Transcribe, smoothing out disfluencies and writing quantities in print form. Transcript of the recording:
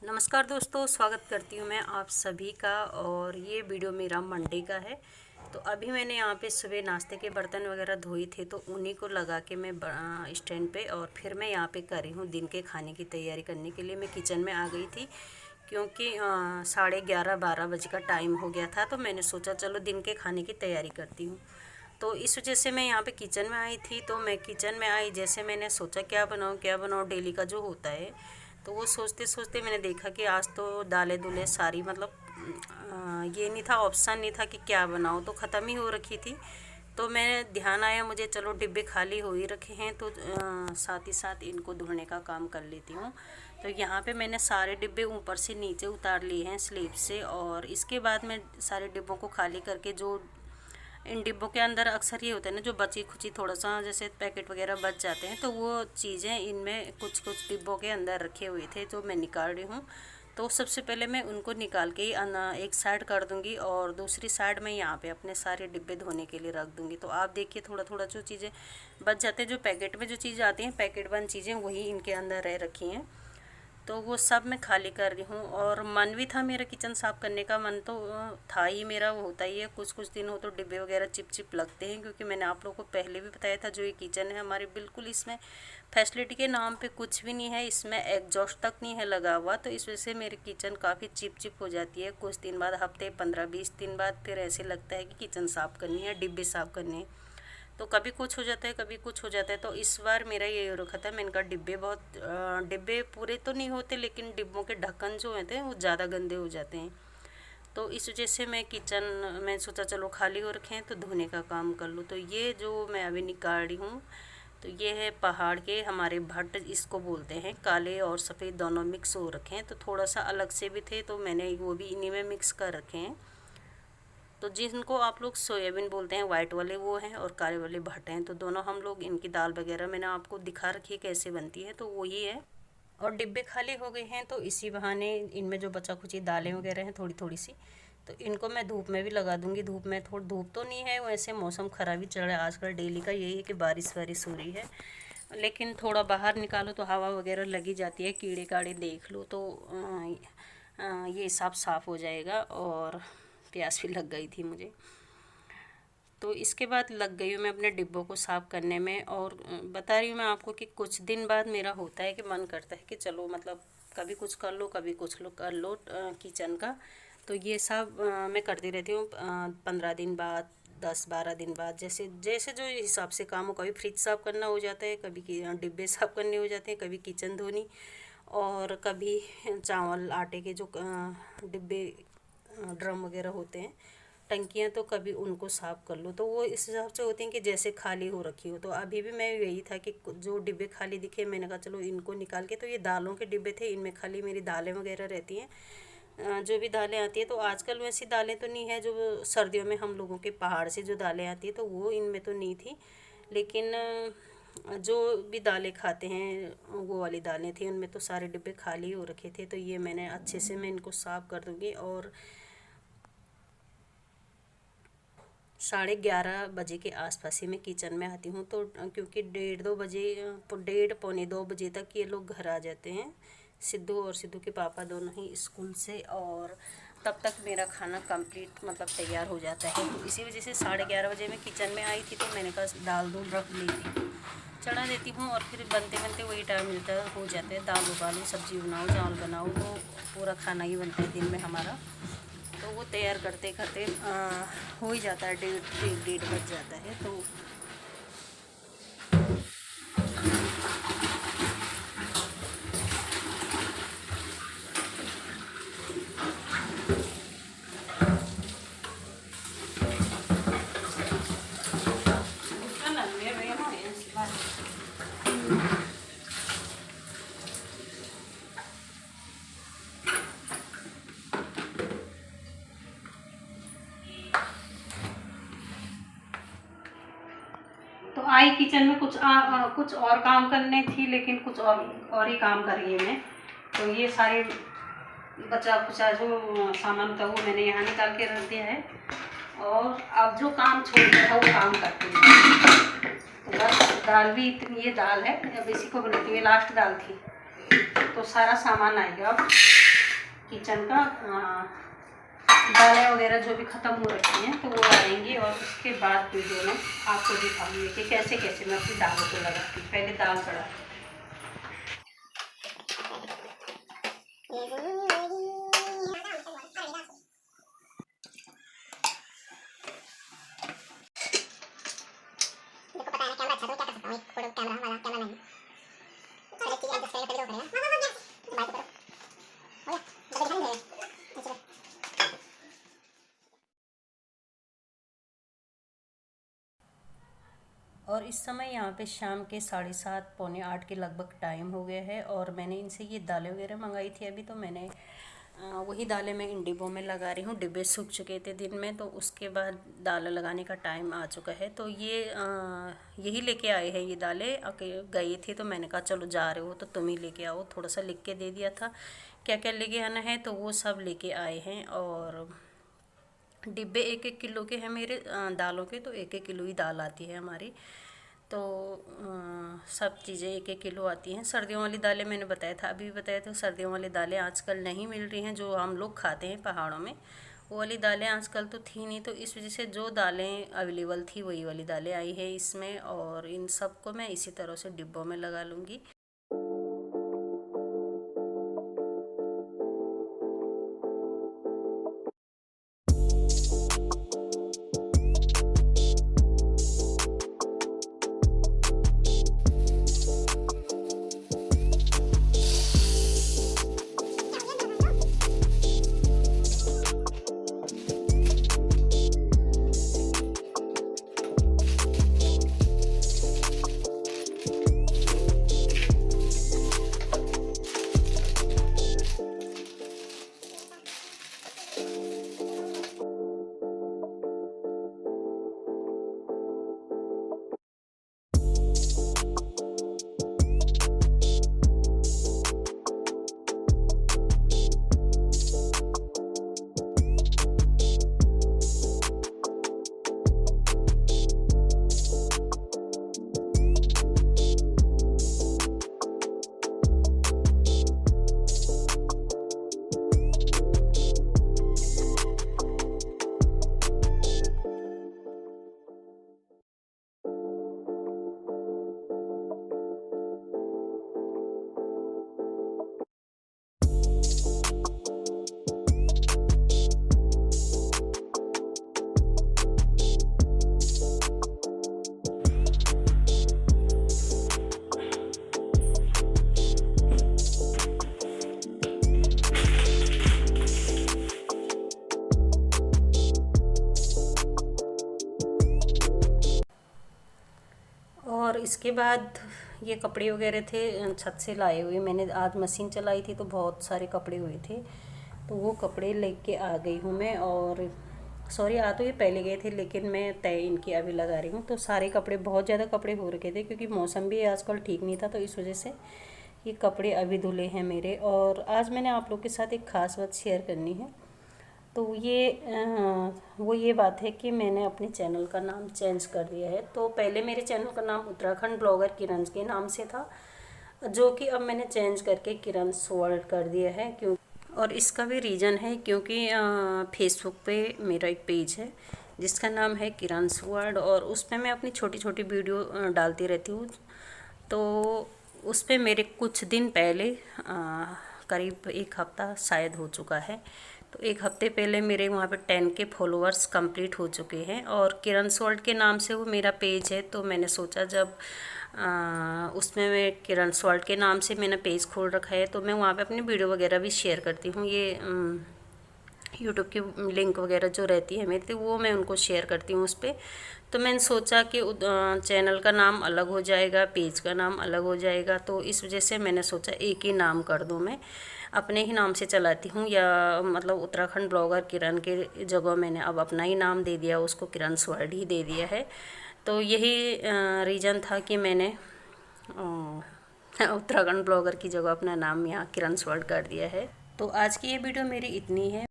नमस्कार दोस्तों, स्वागत करती हूँ मैं आप सभी का। और ये वीडियो मेरा मंडे का है। तो अभी मैंने यहाँ पे सुबह नाश्ते के बर्तन वगैरह धोए थे, तो उन्हीं को लगा के मैं स्टैंड पे और फिर मैं यहाँ पे कर रही हूँ दिन के खाने की तैयारी करने के लिए। मैं किचन में आ गई थी क्योंकि 11:30-12 बजे का टाइम हो गया था। तो मैंने सोचा चलो दिन के खाने की तैयारी करती हूँ। तो इस वजह से मैं यहाँ पे किचन में आई थी। तो मैं किचन में आई, जैसे मैंने सोचा क्या बनाऊँ डेली का जो होता है। तो वो सोचते सोचते मैंने देखा कि आज तो दालें दूलें सारी मतलब ये नहीं था, ऑप्शन नहीं था कि क्या बनाऊँ, तो ख़त्म ही हो रखी थी। तो मैं ध्यान आया मुझे, चलो डिब्बे खाली हो ही रखे हैं तो साथ ही साथ इनको धोने का काम कर लेती हूँ। तो यहाँ पे मैंने सारे डिब्बे ऊपर से नीचे उतार लिए हैं स्लीव से। और इसके बाद मैं सारे डिब्बों को खाली करके, जो इन डिब्बों के अंदर अक्सर ये होता है ना, जो बची खुची थोड़ा सा जैसे पैकेट वगैरह बच जाते हैं, तो वो चीज़ें इनमें कुछ कुछ डिब्बों के अंदर रखे हुए थे जो मैं निकाल रही हूँ। तो सबसे पहले मैं उनको निकाल के ही एक साइड कर दूँगी और दूसरी साइड में यहाँ पे अपने सारे डिब्बे धोने के लिए रख दूँगी। तो आप देखिए थोड़ा थोड़ा जो चीज़ें बच जाते हैं, जो पैकेट में जो चीज़ें आती हैं पैकेट बंद चीज़ें, वही इनके अंदर रह रखी हैं। तो वो सब मैं खाली कर रही हूँ। और मन भी था मेरा किचन साफ़ करने का, मन तो था ही मेरा, वो होता ही है। कुछ कुछ दिन हो तो डिब्बे वगैरह चिप चिप लगते हैं, क्योंकि मैंने आप लोगों को पहले भी बताया था जो ये किचन है हमारी, बिल्कुल इसमें फैसिलिटी के नाम पे कुछ भी नहीं है, इसमें एग्जॉस्ट तक नहीं है लगा हुआ। तो इस वजह से मेरी किचन काफ़ी चिप चिप हो जाती है। कुछ दिन बाद, हफ्ते 15-20 दिन बाद फिर ऐसे लगता है कि किचन साफ़ करनी है, डिब्बे साफ़ करने हैं। तो कभी कुछ हो जाता है, कभी कुछ हो जाता है। तो इस बार मेरा ये हो रखा था, मैंने कहा डिब्बे पूरे तो नहीं होते, लेकिन डिब्बों के ढक्कन जो होते हैं वो ज़्यादा गंदे हो जाते हैं। तो इस वजह से मैं सोचा चलो खाली हो रखे हैं तो धोने का काम कर लूँ। तो ये जो मैं अभी निकाल रही हूँ, तो ये है पहाड़ के हमारे भट्ट इसको बोलते हैं। काले और सफ़ेद दोनों मिक्स हो रखे हैं, तो थोड़ा सा अलग से भी थे तो मैंने वो भी इन्हीं में मिक्स कर रखे हैं। तो जिनको आप लोग सोयाबीन बोलते हैं वाइट वाले वो हैं, और काले वाले भट्ट हैं। तो दोनों हम लोग, इनकी दाल वगैरह मैंने आपको दिखा रखी है कैसे बनती है, तो वही है। और डिब्बे खाली हो गए हैं तो इसी बहाने इनमें जो बचा खुची दालें वगैरह हैं थोड़ी थोड़ी सी, तो इनको मैं धूप में भी लगा दूंगी। धूप में थोड़ी धूप तो नहीं है, वैसे मौसम ख़राब ही चल रहा है आजकल। डेली का यही है कि बारिश वारिश हो रही है, लेकिन थोड़ा बाहर निकालो तो हवा वगैरह लगी जाती है, कीड़े काड़े देख लो तो ये सब साफ़ हो जाएगा। और प्यास भी लग गई थी मुझे, तो इसके बाद लग गई हूँ मैं अपने डिब्बों को साफ़ करने में। और बता रही हूँ मैं आपको कि कुछ दिन बाद मेरा होता है कि मन करता है कि चलो मतलब कभी कुछ कर लो, कभी कुछ कर लो किचन का। तो ये सब मैं करती रहती हूँ 15 दिन बाद, 10-12 दिन बाद, जैसे जैसे जो हिसाब से काम हो। कभी फ्रिज साफ़ करना हो जाता है, कभी डिब्बे साफ़ करने हो जाते हैं, कभी किचन धोनी, और कभी चावल आटे के जो डिब्बे ड्रम वगैरह होते हैं, टंकियाँ, तो कभी उनको साफ़ कर लो। तो वो इस हिसाब से होती हैं कि जैसे खाली हो रखी हो। तो अभी भी मैं यही था कि जो डिब्बे खाली दिखे मैंने कहा चलो इनको निकाल के, तो ये दालों के डिब्बे थे, इनमें खाली मेरी दालें वगैरह रहती हैं। जो भी दालें आती हैं, तो आजकल वैसी दालें तो नहीं है जो सर्दियों में हम लोगों के पहाड़ से जो दालें आती है, तो वो इनमें तो नहीं थी। लेकिन जो भी दालें खाते हैं वो वाली दालें थी, उनमें तो सारे डिब्बे खाली हो रखे थे। तो ये मैंने अच्छे से मैं इनको साफ़ कर दूँगी। और 11:30 के आसपास ही मैं किचन में आती हूँ। तो क्योंकि 1:30 तक ये लोग घर आ जाते हैं, सिद्धू और सिद्धू के पापा दोनों ही स्कूल से, और तब तक मेरा खाना कंप्लीट मतलब तैयार हो जाता है। तो इसी वजह से 11:30 मैं किचन में आई थी। तो मैंने कहा दाल दूल रख लेती हूँ, चढ़ा देती हूँ, और फिर बनते बनते वही टाइम मिलता हो जाता है। दाल उबालो, सब्ज़ी बनाओ, चावल बनाओ, तो पूरा खाना ही बनता है दिन में हमारा। तो वो तैयार करते करते हो ही जाता है, डेढ़ बज जाता है। तो आई किचन में कुछ और काम करने थी, लेकिन कुछ और ही काम कर रही है मैं। तो ये सारे बचा खुचा जो सामान था वो मैंने यहाँ निकाल के रख दिया है, और अब जो काम छोड़ दिया था वो काम करती हूँ। तो बस दाल भी इतनी, ये दाल है अब इसी को बनाती हूँ, लास्ट दाल थी। तो सारा सामान आएगा अब। किचन का दालें वगैरह जो भी ख़त्म हो रखी हैं तो वो आएंगी, और उसके बाद वीडियो में आपको दिखाऊंगी कि कैसे कैसे मैं अपनी दालों को लगाती हूँ। पहले दाल चढ़ा और इस समय यहाँ पे शाम के 7:30 पौने 8 के लगभग टाइम हो गया है। और मैंने इनसे ये दालें वगैरह मंगाई थी अभी, तो मैंने वही दालें मैं इन डिब्बों में लगा रही हूँ। डिब्बे सूख चुके थे दिन में, तो उसके बाद दालें लगाने का टाइम आ चुका है। तो ये यही लेके आए हैं ये दालें। गई थी तो मैंने कहा चलो जा रहे हो तो तुम ही लेके आओ, थोड़ा सा लिख के दे दिया था क्या क्या लेके आना है, तो वो सब लेके आए हैं। और डिब्बे 1-1 किलो के हैं मेरे दालों के, तो 1-1 किलो ही दाल आती है हमारी। तो सब चीज़ें 1-1 किलो आती हैं। सर्दियों वाली दालें मैंने बताया था, अभी भी बताया था, सर्दियों वाली दालें आजकल नहीं मिल रही हैं जो हम लोग खाते हैं पहाड़ों में। वो वाली दालें आजकल तो थी नहीं, तो इस वजह से जो दालें अवेलेबल थी वही वाली दालें आई है इसमें। और इन सब को मैं इसी तरह से डिब्बों में लगा लूँगी। और इसके बाद ये कपड़े वगैरह थे छत से लाए हुए, मैंने आज मशीन चलाई थी तो बहुत सारे कपड़े हुए थे, तो वो कपड़े लेके आ गई हूँ मैं। और सॉरी, आ तो ये पहले गए थे लेकिन मैं तय इनकी अभी लगा रही हूँ। तो सारे कपड़े, बहुत ज़्यादा कपड़े हो रखे थे क्योंकि मौसम भी आजकल ठीक नहीं था, तो इस वजह से ये कपड़े अभी धुले हैं मेरे। और आज मैंने आप लोग के साथ एक ख़ास बात शेयर करनी है। तो वो ये बात है कि मैंने अपने चैनल का नाम चेंज कर दिया है। तो पहले मेरे चैनल का नाम उत्तराखंड ब्लॉगर किरण के नाम से था, जो कि अब मैंने चेंज करके किरणस वर्ल्ड कर दिया है। क्यों, और इसका भी रीज़न है क्योंकि फेसबुक पे मेरा एक पेज है जिसका नाम है किरणस वर्ल्ड, और उस पर मैं अपनी छोटी छोटी वीडियो डालती रहती हूँ। तो उस पर मेरे कुछ दिन पहले करीब 1 हफ़्ता शायद हो चुका है, तो 1 हफ़्ते पहले मेरे वहाँ पे 10 के फॉलोअर्स कंप्लीट हो चुके हैं। और किरणस वर्ल्ड के नाम से वो मेरा पेज है, तो मैंने सोचा जब उसमें मैं किरणस वर्ल्ड के नाम से मैंने पेज खोल रखा है तो मैं वहाँ पे अपनी वीडियो वगैरह भी शेयर करती हूँ। ये यूट्यूब की लिंक वगैरह जो रहती है मेरी, तो वो मैं उनको शेयर करती हूँ उस पर। तो मैंने सोचा कि चैनल का नाम अलग हो जाएगा, पेज का नाम अलग हो जाएगा, तो इस वजह से मैंने सोचा एक ही नाम कर दूँ। मैं अपने ही नाम से चलाती हूँ, या मतलब उत्तराखंड ब्लॉगर किरण के जगह मैंने अब अपना ही नाम दे दिया, उसको किरणस वर्ल्ड ही दे दिया है। तो यही रीज़न था कि मैंने उत्तराखंड ब्लॉगर की जगह अपना नाम यहाँ किरणस वर्ल्ड कर दिया है। तो आज की ये वीडियो मेरी इतनी है।